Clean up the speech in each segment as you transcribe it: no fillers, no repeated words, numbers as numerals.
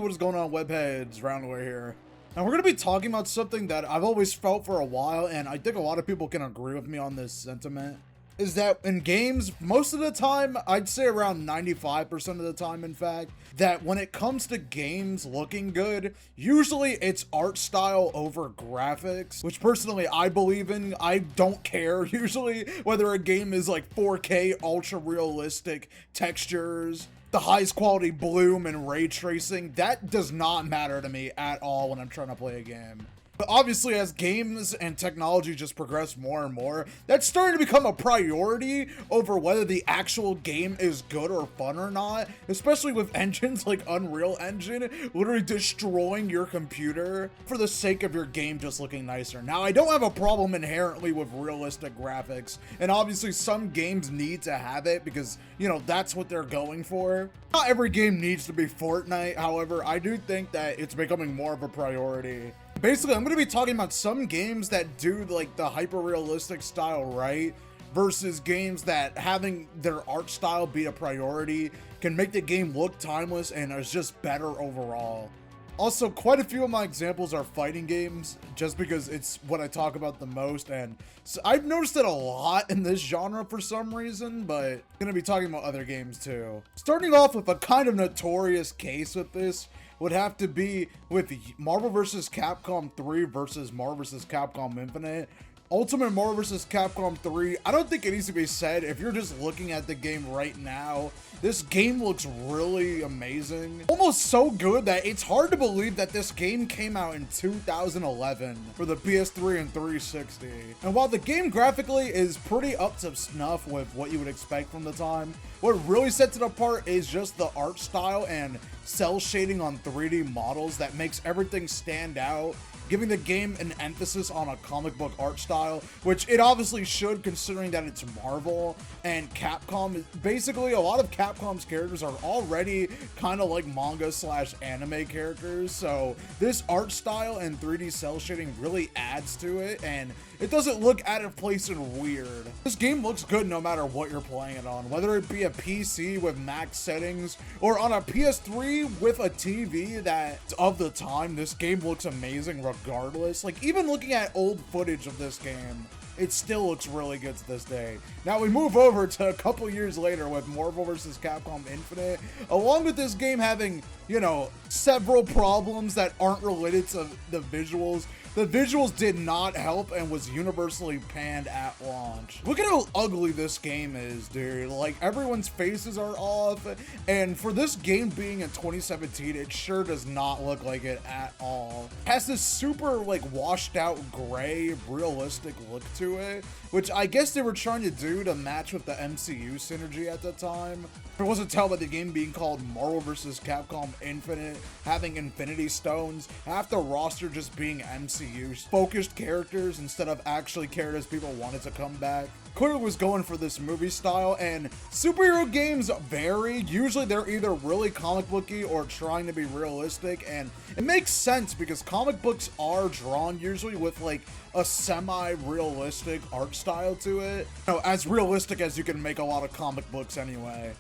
what is going on, webheads? Roundway here. And we're going to be talking about something that I've always felt for a while, and I think a lot of people can agree with me on this sentiment, is that in games, most of the time, I'd say around 95% of the time, in fact, that when it comes to games looking good, usually it's art style over graphics, which personally I believe in. I don't care usually whether a game is like 4K ultra realistic textures, the highest quality bloom and ray tracing. That does not matter to me at all when I'm trying to play a game. But obviously, as games and technology just progress more and more, that's starting to become a priority over whether the actual game is good or fun or not, especially with engines like Unreal Engine literally destroying your computer for the sake of your game just looking nicer. Now, I don't have a problem inherently with realistic graphics, and obviously some games need to have it because, you know, that's what they're going for. Not every game needs to be Fortnite, however, I do think that it's becoming more of a priority. Basically, I'm going to be talking about some games that do like the hyper-realistic style right versus games that having their art style be a priority can make the game look timeless and is just better overall. Also, quite a few of my examples are fighting games, just because it's what I talk about the most, and so I've noticed it a lot in this genre for some reason, but I'm going to be talking about other games too. Starting off with a kind of notorious case with this would have to be with Marvel vs. Capcom 3 versus Marvel vs. Capcom Infinite. Ultimate Marvel vs. Capcom 3, I don't think it needs to be said. If you're just looking at the game right now, this game looks really amazing. Almost so good that it's hard to believe that this game came out in 2011 for the PS3 and 360. And while the game graphically is pretty up to snuff with what you would expect from the time, what really sets it apart is just the art style and cell shading on 3D models that makes everything stand out, giving the game an emphasis on a comic book art style, which it obviously should considering that it's Marvel and Capcom. Basically, a lot of Capcom's characters are already kind of like manga slash anime characters, so this art style and 3D cell shading really adds to it, and it doesn't look out of place and weird. This game looks good no matter what you're playing it on, whether it be a PC with max settings or on a PS3 with a TV that of the time. This game looks amazing regardless. Like, even looking at old footage of this game, it still looks really good to this day. Now we move over to a couple years later with Marvel vs. Capcom Infinite. Along with this game having, you know, several problems that aren't related to the visuals. The visuals did not help and was universally panned at launch. Look at how ugly this game is, dude. Like, everyone's faces are off, and for this game being in 2017, it sure does not look like it at all. It has this super, like, washed out gray, realistic look to it, which I guess they were trying to do to match with the MCU synergy at the time. It wasn't tell by the game being called Marvel vs. Capcom Infinite, having Infinity Stones, half the roster just being MCU focused characters instead of actually characters people wanted to come back. Clearly was going for this movie style, and superhero games vary. Usually they're either really comic booky or trying to be realistic, and it makes sense because comic books are drawn usually with like a semi-realistic art style to it. You know, as realistic as you can make a lot of comic books anyway.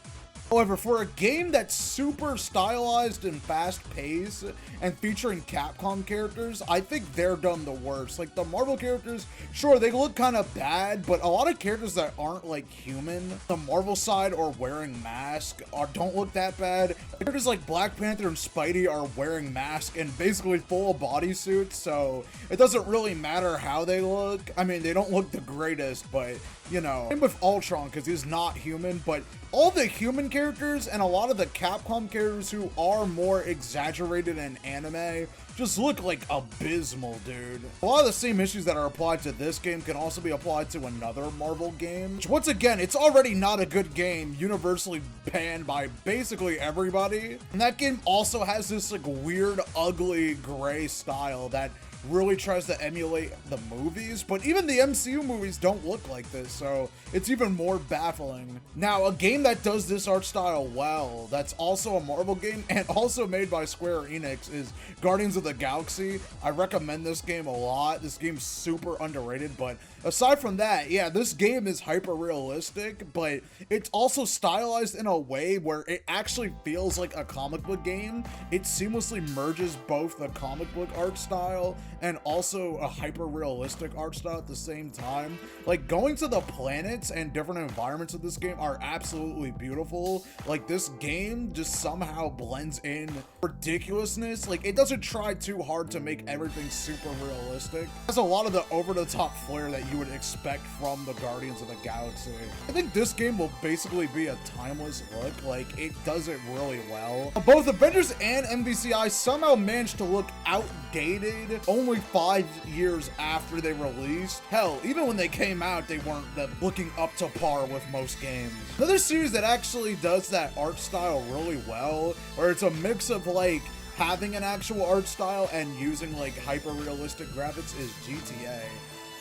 However, for a game that's super stylized and fast-paced and featuring Capcom characters, I think they're done the worst. Like, the Marvel characters, sure, they look kind of bad, but a lot of characters that aren't, like, human, the Marvel side or wearing masks, don't look that bad. Characters like Black Panther and Spidey are wearing masks and basically full bodysuits, so it doesn't really matter how they look. I mean, they don't look the greatest, but, you know. Same with Ultron, because he's not human, but all the human characters and a lot of the Capcom characters who are more exaggerated in anime just look like abysmal, dude. A lot of the same issues that are applied to this game can also be applied to another Marvel game, which once again, it's already not a good game, universally banned by basically everybody. And that game also has this like weird, ugly, gray style that really tries to emulate the movies, but even the MCU movies don't look like this, so it's even more baffling. Now, a game that does this art style well, that's also a Marvel game and also made by Square Enix, is Guardians of the Galaxy. I recommend this game a lot. This game's super underrated, but aside from that, yeah, this game is hyper realistic, but it's also stylized in a way where it actually feels like a comic book game. It seamlessly merges both the comic book art style and also a hyper realistic art style at the same time. Like, going to the planets and different environments of this game are absolutely beautiful. Like, this game just somehow blends in ridiculousness. Like, it doesn't try too hard to make everything super realistic. It has a lot of the over-the-top flair that you would expect from the Guardians of the Galaxy. I think this game will basically be a timeless look. Like, it does it really well. Both Avengers and MVCI somehow managed to look outdated only 5 years after they released. Hell, even when they came out, they weren't looking up to par with most games. Another series that actually does that art style really well, where it's a mix of like having an actual art style and using like hyper realistic graphics, is GTA.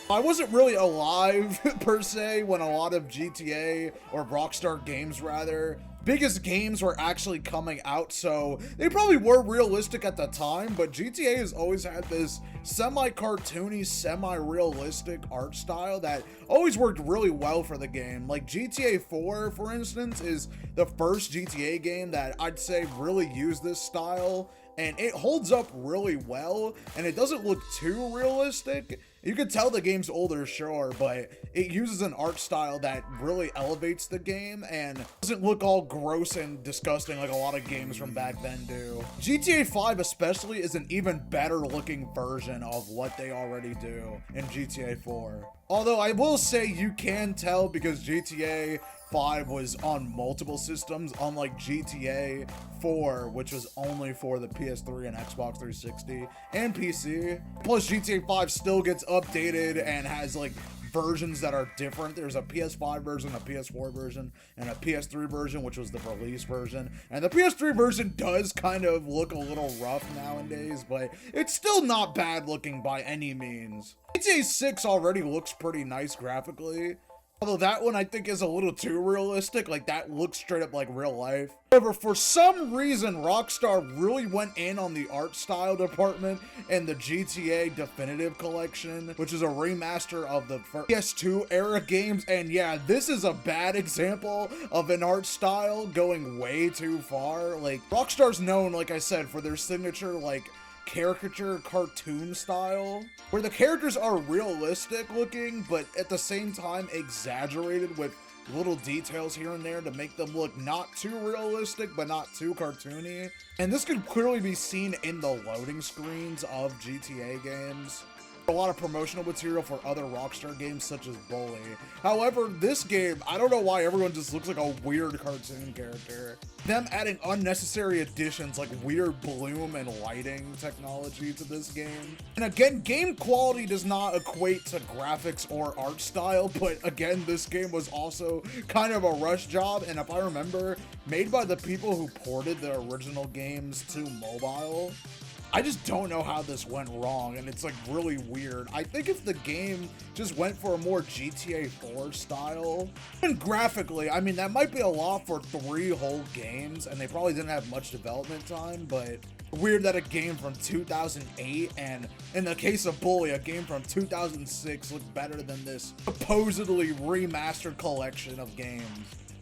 I wasn't really alive per se when a lot of GTA or Rockstar games rather biggest games were actually coming out, so they probably were realistic at the time, but GTA has always had this semi-cartoony, semi-realistic art style that always worked really well for the game. Like GTA 4, for instance, is the first GTA game that I'd say really used this style, and it holds up really well, and it doesn't look too realistic. You can tell the game's older, sure, but it uses an art style that really elevates the game and doesn't look all gross and disgusting like a lot of games from back then do. GTA 5 especially is an even better looking version of what they already do in GTA 4. Although I will say you can tell because GTA 5 was on multiple systems, unlike GTA 4, which was only for the PS3 and Xbox 360 and PC. Plus, GTA 5 still gets updated and has like versions that are different. There's a PS5 version, a PS4 version, and a PS3 version, which was the release version. And the PS3 version does kind of look a little rough nowadays, but it's still not bad looking by any means. GTA 6 already looks pretty nice graphically. Although that one I think is a little too realistic, like that looks straight up like real life. However, for some reason, Rockstar really went in on the art style department in the GTA Definitive Collection, which is a remaster of the PS2 era games. And yeah, this is a bad example of an art style going way too far. Like, Rockstar's known, like I said, for their signature, like, caricature cartoon style where the characters are realistic looking but at the same time exaggerated with little details here and there to make them look not too realistic but not too cartoony. And this could clearly be seen in the loading screens of GTA games. A lot of promotional material for other Rockstar games such as Bully. However, this game, I don't know why everyone just looks like a weird cartoon character. Them adding unnecessary additions like weird bloom and lighting technology to this game. And again, game quality does not equate to graphics or art style, but again, this game was also kind of a rush job, and if I remember, made by the people who ported the original games to mobile. I just don't know how this went wrong, and it's like really weird. I think if the game just went for a more GTA 4 style, and graphically, I mean, that might be a lot for 3 whole games, and they probably didn't have much development time, but weird that a game from 2008, and in the case of Bully, a game from 2006 looked better than this supposedly remastered collection of games.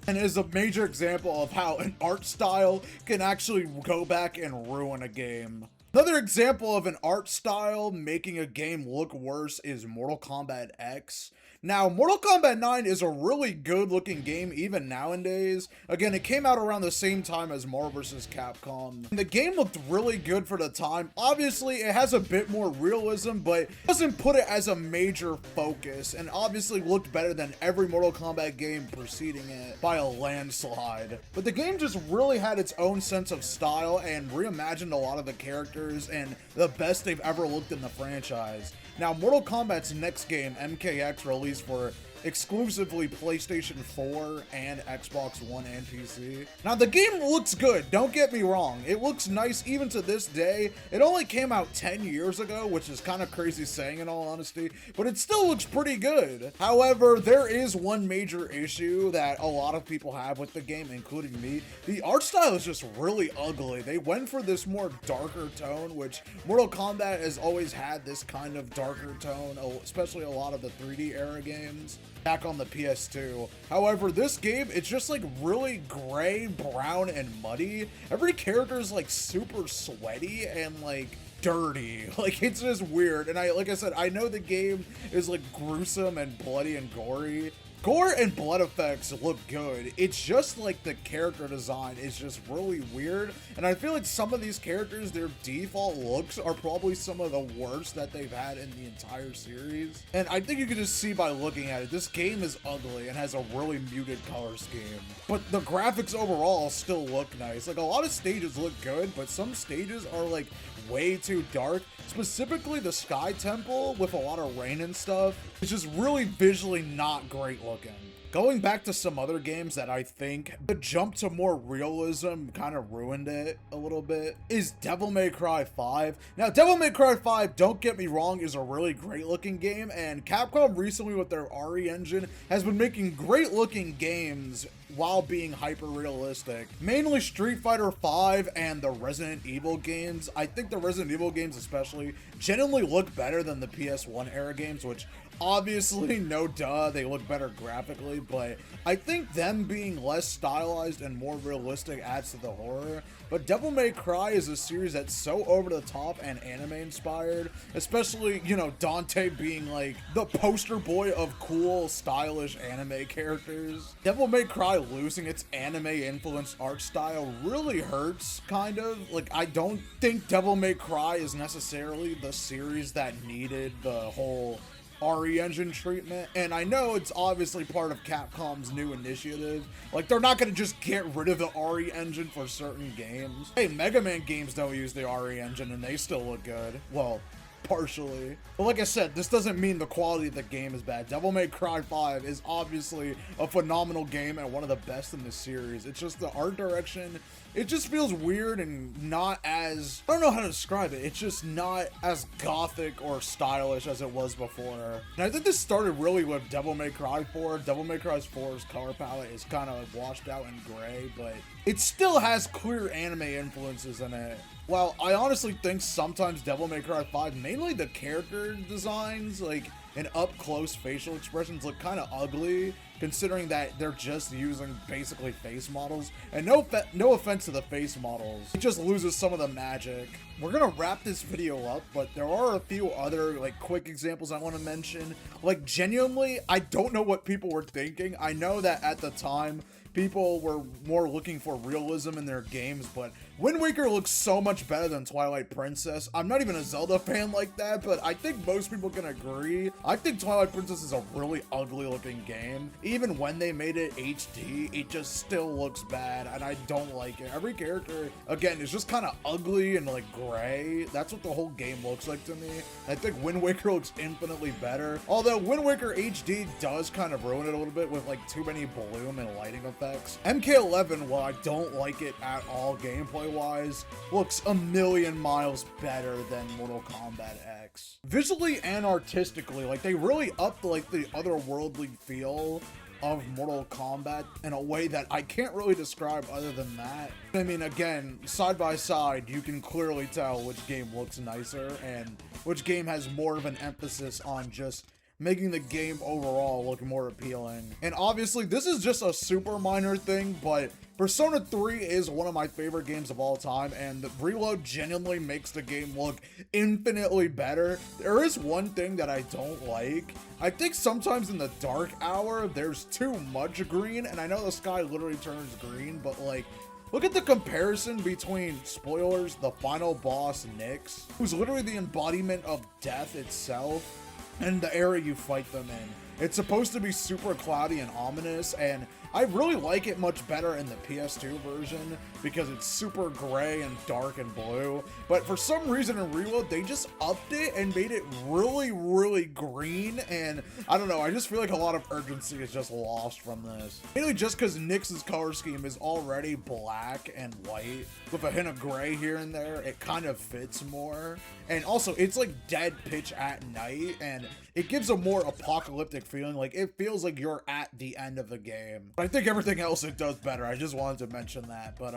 And is a major example of how an art style can actually go back and ruin a game. Another example of an art style making a game look worse is Mortal Kombat X. Now, Mortal Kombat 9 is a really good looking game even nowadays. Again, it came out around the same time as Marvel vs. Capcom. And the game looked really good for the time. Obviously, it has a bit more realism, but doesn't put it as a major focus, and obviously looked better than every Mortal Kombat game preceding it by a landslide. But the game just really had its own sense of style and reimagined a lot of the characters and the best they've ever looked in the franchise. Now, Mortal Kombat's next game, MKX, released for exclusively PlayStation 4 and Xbox One and PC. Now, the game looks good, don't get me wrong. It looks nice even to this day. It only came out 10 years ago, which is kind of crazy saying in all honesty, but it still looks pretty good. However, there is one major issue that a lot of people have with the game, including me. The art style is just really ugly. They went for this more darker tone, which Mortal Kombat has always had this kind of darker tone, especially a lot of the 3D era games back on the PS2. However, this game, it's just like really gray, brown, and muddy. Every character is like super sweaty and like dirty. Like, it's just weird. And like I said, I know the game is like gruesome and bloody and gory. Gore and blood effects look good. It's just like the character design is just really weird. And I feel like some of these characters, their default looks are probably some of the worst that they've had in the entire series. And I think you can just see by looking at it, this game is ugly and has a really muted color scheme. But the graphics overall still look nice. Like, a lot of stages look good, but some stages are like way too dark. Specifically the Sky Temple with a lot of rain and stuff. It's just really visually not great looking. Going back to some other games that I think the jump to more realism kind of ruined it a little bit is Devil May Cry 5. Now, Devil May Cry 5, don't get me wrong, is a really great looking game, and Capcom recently with their RE engine has been making great looking games while being hyper realistic. Mainly Street Fighter 5 and the Resident Evil games. I think the Resident Evil games especially genuinely look better than the PS1 era games, which obviously, no duh, they look better graphically, but I think them being less stylized and more realistic adds to the horror. But Devil May Cry is a series that's so over the top and anime inspired, especially, you know, Dante being like the poster boy of cool, stylish anime characters. Devil May Cry losing its anime influenced art style really hurts, kind of. Like, I don't think Devil May Cry is necessarily the series that needed the whole RE engine treatment, and I know it's obviously part of Capcom's new initiative. Like, they're not gonna just get rid of the RE engine for certain games. Hey, Mega Man games don't use the RE engine and they still look good. Well, partially. But like I said, this doesn't mean the quality of the game is bad. Devil May Cry 5 is obviously a phenomenal game and one of the best in the series. It's just the art direction, it just feels weird and not as, I don't know how to describe it. It's just not as gothic or stylish as it was before. And I think this started really with Devil May Cry 4. Devil May Cry 4's color palette is kind of washed out and gray, but it still has clear anime influences in it. While I honestly think sometimes Devil May Cry 5, mainly the character designs, like, and up-close facial expressions look kind of ugly, considering that they're just using basically face models. And no offense to the face models, it just loses some of the magic. We're gonna wrap this video up, but there are a few other like quick examples I want to mention. Like, genuinely, I don't know what people were thinking. I know that at the time, people were more looking for realism in their games, but Wind Waker looks so much better than Twilight Princess. I'm not even a Zelda fan like that, but I think most people can agree. I think Twilight Princess is a really ugly looking game. Even when they made it HD, it just still looks bad, and I don't like it. Every character, again, is just kind of ugly and like gray. That's what the whole game looks like to me. I think Wind Waker looks infinitely better. Although Wind Waker HD does kind of ruin it a little bit with like too many bloom and lighting effects. MK11, while I don't like it at all gameplay wise, looks a million miles better than Mortal Kombat X. Visually and artistically, like, they really upped like the otherworldly feel of Mortal Kombat in a way that I can't really describe other than that. I mean, again, side by side, you can clearly tell which game looks nicer and which game has more of an emphasis on just making the game overall look more appealing. And obviously, this is just a super minor thing, but Persona 3 is one of my favorite games of all time, and the reload genuinely makes the game look infinitely better. There is one thing that I don't like. I think sometimes in the dark hour, there's too much green, and I know the sky literally turns green, but like, look at the comparison between, spoilers, the final boss, Nyx, who's literally the embodiment of death itself, and the area you fight them in. It's supposed to be super cloudy and ominous, and I really like it much better in the PS2 version because it's super gray and dark and blue. But for some reason in Reload, they just upped it and made it really, really green. And I don't know, I just feel like a lot of urgency is just lost from this. Mainly just because Nyx's color scheme is already black and white with a hint of gray here and there. It kind of fits more. And also, it's like dead pitch at night, and it gives a more apocalyptic feeling. Like, it feels like you're at the end of the game. But I think everything else it does better. I just wanted to mention that. But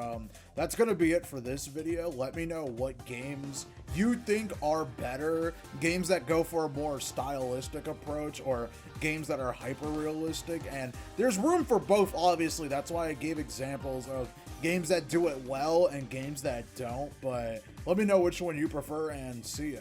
that's gonna be it for this video. Let me know what games you think are better. Games that go for a more stylistic approach, or games that are hyper realistic. And there's room for both, obviously. That's why I gave examples of games that do it well and games that don't. But let me know which one you prefer, and see ya.